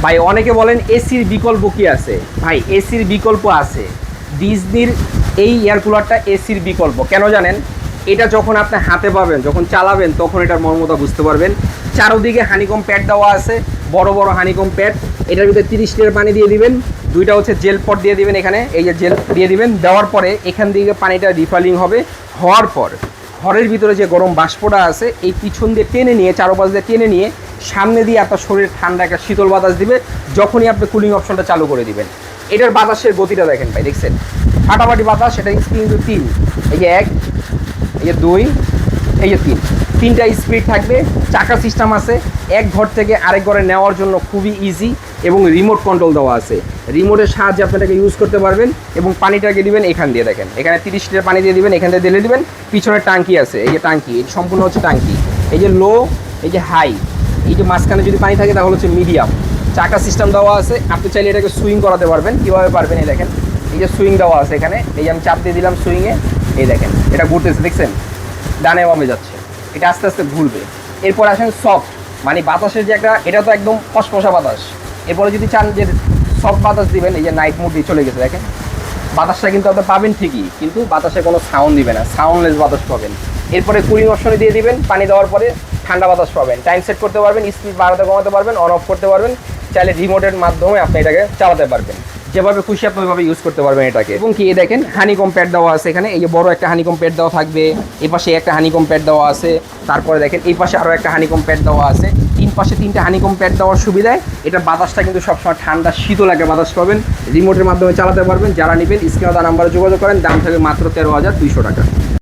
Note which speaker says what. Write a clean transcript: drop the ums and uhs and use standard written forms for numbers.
Speaker 1: ভাই অনেকে বলেন এসির বিকল্প কি আছে? ভাই এসির বিকল্প আছে। ডিজনির এই এয়ার কুলারটা এসির বিকল্প। কেন জানেন? এটা যখন আপনি হাতে পাবেন, যখন চালাবেন, তখন এটার মর্মতা বুঝতে পারবেন। চারোদিকে হানিকম প্যাড দেওয়া আছে, বড় বড় হানিকম প্যাড। এটার ভিতরে 30 লিটার পানি দিয়ে দিবেন, দুইটা হচ্ছে জেল পট দিয়ে দিবেন এখানে, এই যে জেল দিয়ে দিবেন। দেওয়ার পরে এখান থেকে পানিটা রিফাইলিং হবে। হওয়ার পর ঘরের ভিতরে যে গরম বাষ্পটা আছে, এই পিছন দিয়ে টেনে নিয়ে, চারোপাশ দিয়ে টেনে নিয়ে সামনে দিয়ে আপনার শরীরে ঠান্ডা একটা শীতল বাতাস দিবে যখনই আপনি কুলিং অপশনটা চালু করে দিবেন। এটার বাতাসের গতিটা দেখেন ভাই, দেখছেন ফাটাফাটি বাতাস। এটা স্পিড কিন্তু 3, এই যে 1, এই যে 2, এই যে 3, তিনটা স্পিড থাকবে। চাকা সিস্টেম আছে, এক ঘর থেকে আরেক ঘরে নেওয়ার জন্য খুবই ইজি এবং রিমোট কন্ট্রোল দেওয়া আছে। রিমোটের সাহায্যে আপনি এটাকে ইউজ করতে পারবেন এবং পানিটাকে দিবেন এখান দিয়ে, দেখেন এখানে 30 লিটার পানি দিয়ে দিবেন, এখান থেকে ঢেলে দিবেন। পিছনে টাঙ্কি আছে, এই যে টাঙ্কি, এই সম্পূর্ণ হচ্ছে টাঙ্কি। এই যে লো, এই যে হাই, এই যে মাঝখানে যদি পানি থাকে তাহলে হচ্ছে মিডিয়াম। চাকা সিস্টেম দেওয়া আছে, আপনি চাইলে এটাকে সুইং করাতে পারবেন। কীভাবে পারবেন? এই দেখেন, এই যে সুইং দেওয়া আছে এখানে, এই যে আমি চাপ দিয়ে দিলাম সুইংয়ে, এই দেখেন এটা ঘুরতেছে, দেখছেন ডানে বামে যাচ্ছে, এটা আস্তে আস্তে ঘুরবে। এরপর আসেন সফট, মানে বাতাসের যে একটা, এটা তো একদম ফসফসা বাতাস। এরপরে যদি চান যে সফট বাতাস দিবেন, এই যে নাইট মোড দিয়ে চলে গেছে, দেখেন বাতাসটা কিন্তু আপনি পাবেন ঠিকই, কিন্তু বাতাসে কোনো সাউন্ড দিবে না, সাউন্ডলেস বাতাস পাবেন। এরপরে কুলিং অপশনে দিয়ে দিবেন, পানি দেওয়ার পরে ঠান্ডা বাতাস পাবেন। টাইম সেট করতে পারবেন, স্পিড বাড়াতে কমাতে পারবেন, অন অফ করতে পারবেন। চাইলে রিমোটের মাধ্যমে আপনি এটাকে চালাতে পারবেন, যেভাবে খুশি আপনি ওইভাবে ইউজ করতে পারবেন এটাকে। এবং কি দেখেন হানিকম প্যাড দেওয়া আছে এখানে, এই যে বড় একটা হানিকম প্যাড দেওয়া থাকবে, এই পাশে একটা হানিকম প্যাড দেওয়া আছে, তারপরে দেখেন এই পাশে আরও একটা হানিকম প্যাড দেওয়া আছে। তিন পাশে তিনটা হানিকম প্যাড দেওয়ার সুবিধায় এটা বাতাসটা কিন্তু সবসময় ঠান্ডা শীতল একটা বাতাস পাবেন। রিমোটের মাধ্যমে চালাতে পারবেন। যারা নেবেন স্ক্রিনে দেওয়া নাম্বারে যোগাযোগ করেন, দাম থাকবে মাত্র 13,200 টাকা।